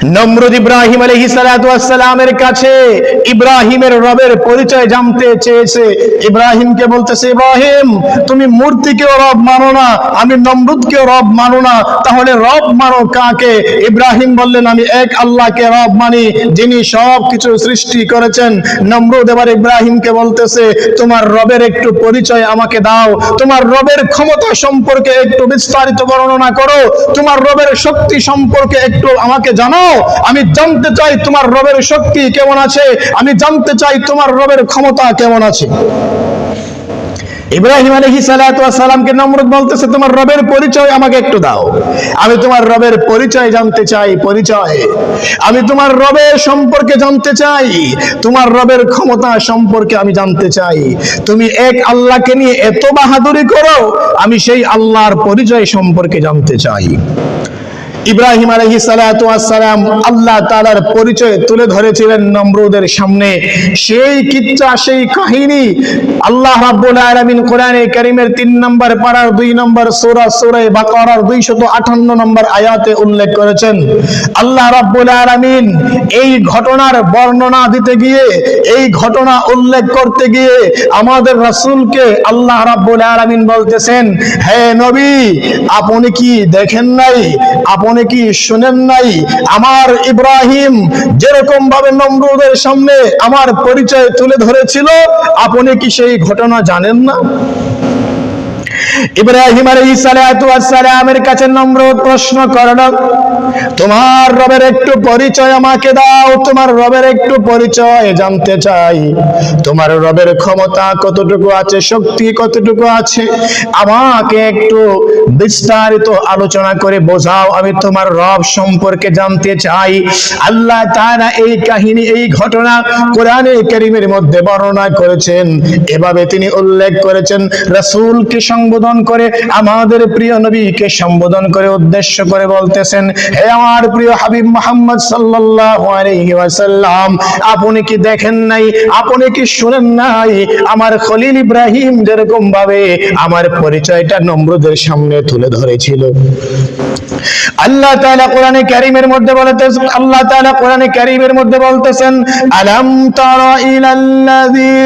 নমরুদ ইব্রাহিম আলাইহিস সালাতু ওয়াস সালামের কাছে ইব্রাহিমের রবের পরিচয় জানতে চেয়েছে। ইব্রাহিমকে বলতেছে, ইব্রাহিম তুমি মূর্তিকেও রব মানো না, আমি নমরুদকেও রব মানো না, তাহলে রব মানো কাকে? ইব্রাহিম বললেন, আমি এক আল্লাহকে রব মানি, যিনি সব কিছু সৃষ্টি করেছেন। নমরুদ এবার ইব্রাহিমকে বলতেছে, তোমার রবের একটু পরিচয় আমাকে দাও, তোমার রবের ক্ষমতা সম্পর্কে একটু বিস্তারিত বর্ণনা করো, তোমার রবের শক্তি সম্পর্কে একটু আমাকে জানাও। আমি জানতে চাই তোমার রবের শক্তি কেমন আছে, আমি জানতে চাই তোমার রবের ক্ষমতা কেমন আছে। ইব্রাহিম আলাইহিস সালাতু ওয়াস সালামকে নমরুদ বলতেছে, তোমার রবের পরিচয় আমাকে একটু দাও, আমি তোমার রবের পরিচয় জানতে চাই। পরিচয়, আমি তোমার রবের সম্পর্কে জানতে চাই, তোমার রবের ক্ষমতা সম্পর্কে আমি জানতে চাই। তুমি এক আল্লাহকে নিয়ে এত বাহাদুরি করো, আমি সেই আল্লাহর পরিচয় সম্পর্কে জানতে চাই। ইব্রাহিম আলাইহিস সালাতু ওয়াস সালাম আল্লাহ তাআলার পরিচয় তুলে ধরেছিলেন নমরুদের সামনে। সেই কিচ্ছা, সেই কাহিনী আল্লাহ রাব্বুল আলামিন কোরআনে কারীমের 3 নম্বর পারার 2 নম্বর সূরা সূরা বাকারার 258 নম্বর আয়াতে উল্লেখ করেছেন। আল্লাহ রাব্বুল আলামিন এই ঘটনার বর্ণনা দিতে গিয়ে, এই ঘটনা উল্লেখ করতে গিয়ে আমাদের রাসূলকে আল্লাহ রাব্বুল আলামিন বলতেছেন, হে নবী, আপনি কি দেখেন নাই, আপনি কি শুনেন নাই, আমার ইব্রাহিম যেরকম ভাবে নমরুদের সামনে আমার পরিচয় তুলে ধরেছিল, আপনি কি সেই ঘটনা জানেন না? ইব্রাহিম আলাইহিস সালাতু ওয়াস সালামের কাছে নমরুদ প্রশ্ন করল, তোমার রবের একটু পরিচয় আমাকে দাও, তোমার রবের একটু পরিচয় জানতে চাই, তোমার রবের ক্ষমতা কতটুকু আছে, শক্তি কতটুকু আছে, আমাকে একটু বিস্তারিত আলোচনা করে বোঝাও, আমি তোমার রব সম্পর্কে জানতে চাই। আল্লাহ তাআলা এই কাহিনী, এই ঘটনা কোরআনে কারীমের মধ্যে বর্ণনা করেছেন। এভাবে তিনি উল্লেখ করেছেন, রাসূলকে সম্বোধন করে, আমাদের প্রিয় নবীকে সম্বোধন করে উদ্দেশ্য করে বলতেছেন, হে আমার প্রিয় হাবিব মুহাম্মদ সাল্লাল্লাহু আলাইহি ওয়াসাল্লাম, আপনি কি দেখেন নাই, আপনি কি শুনেন নাই, আমার খলিল ইব্রাহিম যেরকম ভাবে আমার পরিচয়টা নমরুদের সামনে তুলে ধরেছিল। আল্লাহ তাআলা কোরআনে কারীমের মধ্যে বলতেছেন, আল্লাহ তাআলা কোরআনে কারীমের মধ্যে বলতেছেন, আলাম তারা ইলাল্লাযী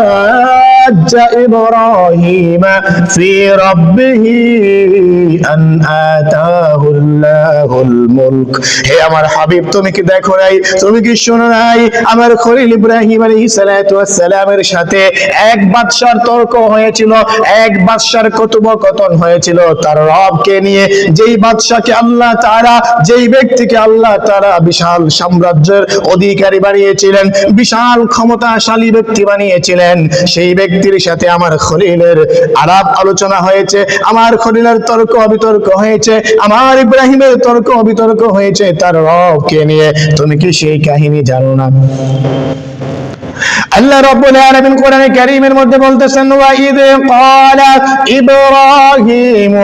হাজ্জা ইব্রাহিম ফি রাব্বিহি আন আতাহুল্লাহুল মুলক। হে আমার হাবিব, তুমি কি দেখো নাই, তুমি কি শোনো নাই, আমার খলিল ইব্রাহিম আলাইহিস সালাতু ওয়াস সালামের সাথে এক বাদশার তর্ক হয়েছিল, এক বাদশার কথোপকথন হয়েছিল তার রবকে নিয়ে। যেই বাদশাকে আল্লাহ তাআলা, যেই ব্যক্তিকে আল্লাহ তাআলা বিশাল সাম্রাজ্যের অধিকারী বানিয়েছিলেন, বিশাল ক্ষমতাশালী ব্যক্তি বানিয়েছিলেন, সেই ব্যক্তির সাথে আমার খলিলের আলাপ আলোচনা হয়েছে, আমার খলিলের তর্ক বিতর্ক হয়েছে, আমার ইব্রাহিমের তর্ক বিতর্ক হয়েছে তার রবকে নিয়ে। তুমি কি সেই কাহিনী জানো না? আল্লাহ রাব্বুল আলামিন কোরআনে কারীমের মধ্যে বলতেছেন, ওয়া ইয ক্বালা ইব্রাহিম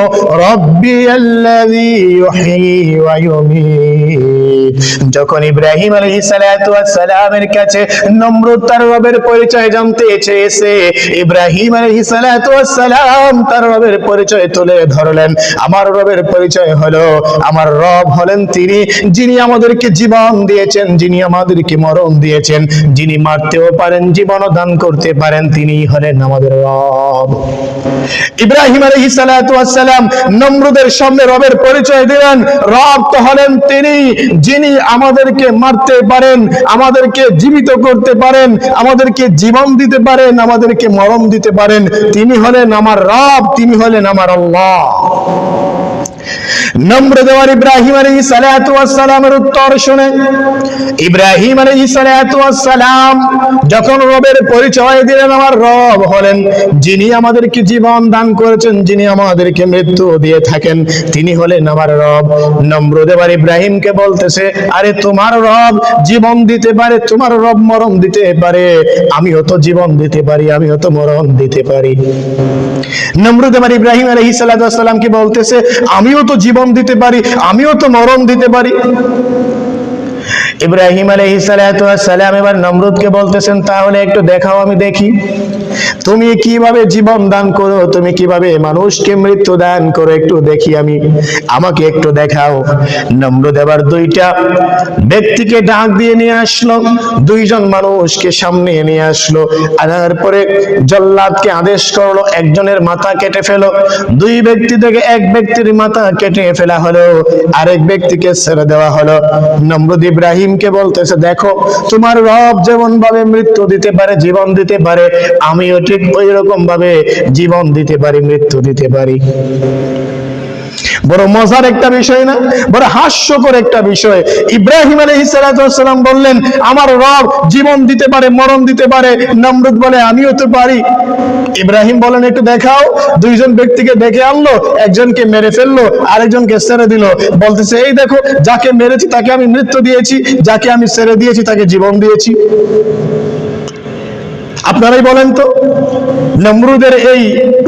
রাব্বিয়াল্লাযী ইউহয়ী ওয়া ইউমীত। যখন ইব্রাহিম আলাইহিস সালাতু ওয়াস সালামের কাছে নমরুদ তার রবের পরিচয় জানতে চেয়েছে, ইব্রাহিম আলাইহিস সালাতু ওয়াস সালাম তার রবের পরিচয় তুলে ধরলেন। আমার রবের পরিচয় হলো, আমার রব হলেন তিনি, যিনি আমাদেরকে জীবন দিয়েছেন, যিনি আমাদেরকে মরণ দিয়েছেন, যিনি মারতেও পারেন, জীবন দান করতে পারেন, তিনি হলেন আমাদের রব। ইব্রাহিম আলাইহিস সালাতু ওয়াস সালাম নমরুদের সামনে রবের পরিচয় দিলেন। রব তো হলেন তিনি, যিনি আমাদেরকে মারতে পারেন, আমাদেরকে জীবিত করতে পারেন, আমাদেরকে জীবন দিতে পারেন, আমাদেরকে মরণ দিতে পারেন, তিনি হলেন আমার রব, তিনি হলেন আমার আল্লাহ। নমরুদ ইব্রাহিম আলাইহিস সালাতু ওয়াস সালামের উত্তর শুনে ইব্রাহিম আলাইহিস সালাতু ওয়াস সালাম যখন রবের পরিচয় দিলেন, আমার রব হলেন যিনি আমাদেরকে জীবন দান করেছেন, যিনি আমাদেরকে মৃত্যু দিয়ে থাকেন, তিনি হলেন আমার রব। নমরুদ এবার ইব্রাহিমকে বলতেছে, আরে তোমার রব জীবন দিতে পারে, তোমার রব মরণ দিতে পারে, আমিও তো জীবন দিতে পারি, আমিও তো মরণ দিতে পারি। নমরুদ এবার ইব্রাহিম আলাইহিস সালাতু ওয়াস সালামকে বলতেছে, আমিও তো জীবন দিতে পারি, আমিও তো মরণ দিতে পারি। ইব্রাহিম আলাইহিস সালাতু ওয়াস সালাম এবার নমরুদকে বলতেছেন, তাহলে একটু দেখাও, আমি দেখি। তুমি কিভাবে জীবন দান করো, তুমি কিভাবে মানুষকে মৃত্যু দান করো, একটু দেখি আমি, আমাকে একটু দেখাও। নমরুদ এবার দুইটা ব্যক্তিকে ডাক দিয়ে নিয়ে আসলো, দুইজন মানুষকে সামনে নিয়ে আসলো, আনার পরে জল্লাদকে আদেশ করলো একজনের মাথা কেটে ফেলো। দুই ব্যক্তি থেকে এক ব্যক্তির মাথা কেটে ফেলা হলো, আরেক ব্যক্তিকে ছেড়ে দেওয়া হলো। নমরুদ ইব্রাহিমকে বলতেছে, দেখো তোমার রব যেমন ভাবে মৃত্যু দিতে পারে, জীবন দিতে পারে, আমিও ঠিক ওই রকম ভাবে জীবন দিতে পারি, মৃত্যু দিতে পারি। বড় মজার একটা বিষয় না? বড় হাস্যকর একটা বিষয়। ইব্রাহিম আলাইহিস সালাম বললেন আমার রব জীবন দিতে পারে, মরণ দিতে পারে। নমরুদ বলে আমিও তো পারি। ইব্রাহিম বলেন একটু দেখাও। দুইজন ব্যক্তিকে ডেকে আনলো, একজনকে মেরে ফেললো, আরেকজনকে ছেড়ে দিল। বলতেছে এই দেখো, যাকে মেরেছি তাকে আমি মৃত্যু দিয়েছি, যাকে আমি ছেড়ে দিয়েছি তাকে জীবন দিয়েছি। আপনারাই বলেন তো, নমরুদের এই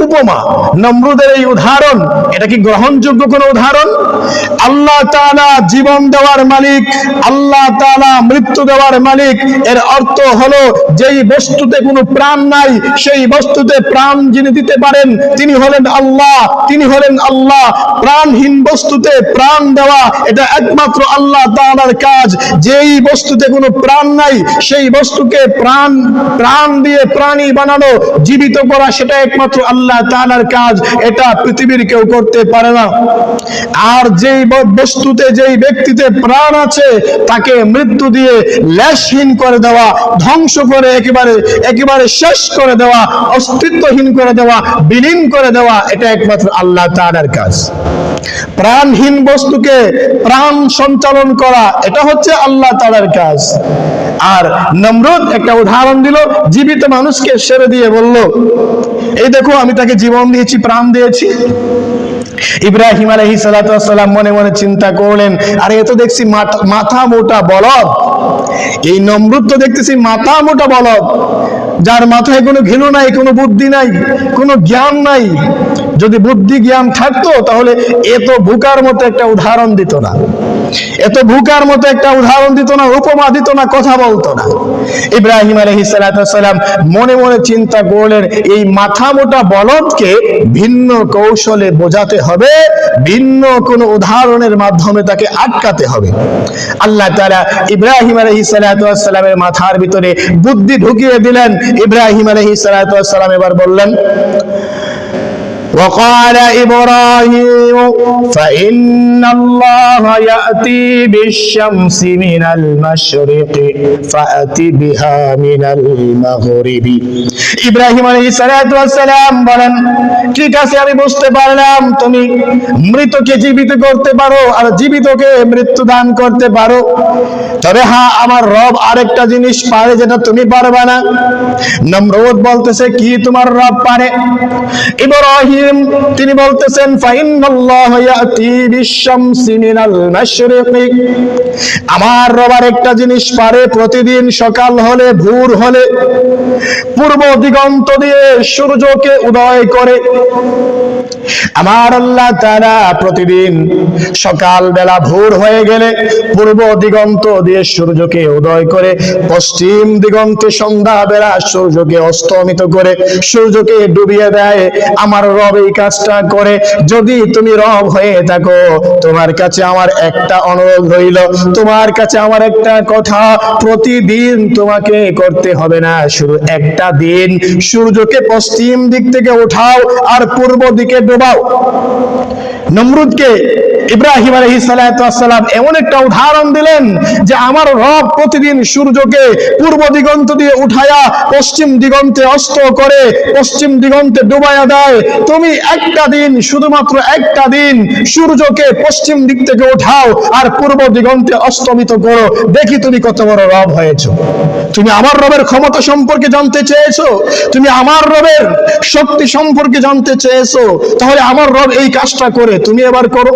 উপমা, নমরুদের এই উদাহরণ, এটা কি গ্রহণযোগ্য কোন উদাহরণ? আল্লাহ তাআলা জীবন দেওয়ার মালিক, আল্লাহ তাআলা মৃত্যু দেওয়ার মালিক। এর অর্থ হলো যেই বস্তুতে কোনো প্রাণ নাই, সেই বস্তুতে প্রাণ যিনি দিতে পারেন তিনি হলেন আল্লাহ, তিনি হলেন আল্লাহ। প্রাণহীন বস্তুতে প্রাণ দেওয়া এটা একমাত্র আল্লাহ তাআলার কাজ। যেই বস্তুতে কোনো প্রাণ নাই সেই বস্তুকে প্রাণ দিয়ে প্রাণী বানানো, জীবিত করা, সেটা একমাত্র আল্লাহ তাআলার কাজ। এটা পৃথিবীর কেউ করতে পারে না। আর যেই বস্তুতে, যেই ব্যক্তিতে প্রাণ আছে তাকে মৃত্যু দিয়ে লেশহীন করে দেওয়া, ধ্বংস করে একেবারে শেষ করে দেওয়া, অস্তিত্বহীন করে দেওয়া, বিলীন করে দেওয়া, এটা একমাত্র আল্লাহ তাআলার কাজ। প্রাণহীন বস্তুকে প্রাণ সঞ্চালন করা, এটা হচ্ছে আল্লাহ তাআলার কাজ। আর নমরুদ একটা উদাহরণ দিল, জীবিত মানুষকে ছেড়ে দিয়ে বলল এই দেখো আমি তাকে জীবন দিয়েছি, প্রাণ দিয়েছি। ইব্রাহিম আলাইহিস সালাম মনে মনে চিন্তা করলেন, আরে এ তো দেখছি মাথা মোটা বলদ। এই নমরুদ তো দেখতেছি মাথা মোটা বলদ, যার মাথায় কোনো ঘিলু নাই, কোনো বুদ্ধি নাই, কোনো জ্ঞান নাই। যদি বুদ্ধি জ্ঞান থাকতো তাহলে এত ভুকার মতো একটা উদাহরণ দিত না, এত ভুকার মতো একটা উদাহরণ দিত না, উপমা দিত না, কথা বলতো না। ইব্রাহিম আলাইহিস সালাম মনে মনে চিন্তা করলেন এই মাথা মোটা বলদকে ভিন্ন কৌশলে বোঝাতে হবে, ভিন্ন কোন উদাহরণের মাধ্যমে তাকে আটকাতে হবে। আল্লাহ তাআলা ইব্রাহিম আলাইহিস সালামের মাথার ভিতরে বুদ্ধি ঢুকিয়ে দিলেন। ইব্রাহিম আলাইহিস সালাম এবার বললেন وقال إبراهيم فإن الله يأتي بالشمس من المشرق فأت بها من المغرب। ইব্রাহিম আলাইহিস সালাম বলেন ঠিক আছে, আমি বুঝতে পারলাম তুমি মৃতকে জীবিত করতে পারো আর জীবিতকে মৃত্যু দান করতে পারো, তবে হ্যাঁ আমার রব আরেকটা জিনিস পারে যেটা তুমি পারবে না। নমরুদ বলতেছে কি তোমার রব পারে? ইব্রাহিম তিনি বলতেছেন ফাইনাল্লাহু ইয়াতি বিশ-শামসি মিনাল মাশরিকি, আমার রব আরেকটা জিনিস পারে, প্রতিদিন সকাল হলে, ভোর হলে পূর্ব দিগন্ত দিয়ে সূর্যকে উদয় করে। আমার আল্লাহ তাআলা প্রতিদিন সকাল বেলা ভোর হয়ে গেলে পূর্ব দিগন্ত দিয়ে সূর্যকে উদয় করে, পশ্চিম দিগন্তে সন্ধ্যা বেলা সূর্যকে অস্তমিত করে, সূর্যকে ডুবিয়ে দেয়। আমার রব এই কাজটা করে। যদি তুমি রব হয়ে থাকো, তোমার কাছে আমার একটা অনুরোধ রইল, তোমার কাছে আমার একটা কথা, প্রতিদিন তোমাকে করতে হবে না, শুধু একটা দিন সূর্যকে পশ্চিম দিক থেকে উঠাও আর পূর্ব দিকে ডোবাও। নমরুদকে ইব্রাহিম আলাইহিস সালাম এমন একটা উদাহরণ দিলেন যে আমার রব প্রতিদিন সূর্যকে পূর্ব দিগন্ত দিয়ে উঠায়া পশ্চিম দিগন্তে অস্ত করে, পশ্চিম দিগন্তে ডুবাইয়া দেয়। তুমি একটা দিন, শুধুমাত্র একটা দিন সূর্যকে পশ্চিম দিক থেকে উঠাও আর পূর্ব দিগন্তে অস্তমিত করো, দেখি তুমি কত বড় রব হয়েছো। তুমি আমার রবের ক্ষমতা সম্পর্কে জানতে চেয়েছো, তুমি আমার রবের শক্তি সম্পর্কে জানতে চেয়েছো, তাহলে আমার রব এই কাজটা করে, তুমি এবার করো।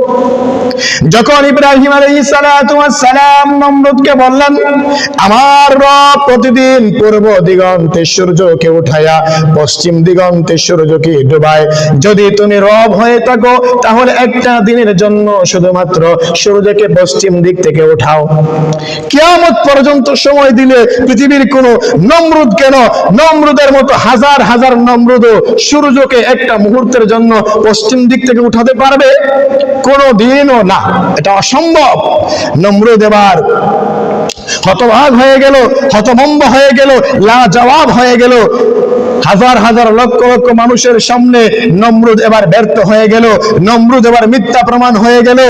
যখন ইব্রাহিম আলাইহিস সালাতু ওয়াস সালাম নমরুদকে বললেন, আমার রব প্রতিদিন পূর্ব দিগন্তে সূর্যকে উঠায়া পশ্চিম দিগন্তে সূর্যকে ডুবায়, যদি তুমি রব হয়ে থাকো তাহলে একটা দিনের জন্য শুধুমাত্র সূর্যকে পশ্চিম দিক থেকে উঠাও। কিয়ামত পর্যন্ত সময় দিলে পৃথিবীর কোন নমরুদ কেন, নমরুদের মতো হাজার হাজার নমরুদও সূর্যকে একটা মুহূর্তের জন্য পশ্চিম দিক থেকে উঠাতে পারবে? কোনো দিনও না, এটা অসম্ভব। নমরুদ এবার হতভাগ হয়ে গেল, হতভম্ব হয়ে গেল, লাজবাব হয়ে গেল। হাজার হাজার লক্ষ লক্ষ মানুষের সামনে নমরুদ এবার ব্যর্থ হয়ে গেল, নমরুদ এবার মিথ্যা প্রমাণ হয়ে গেল।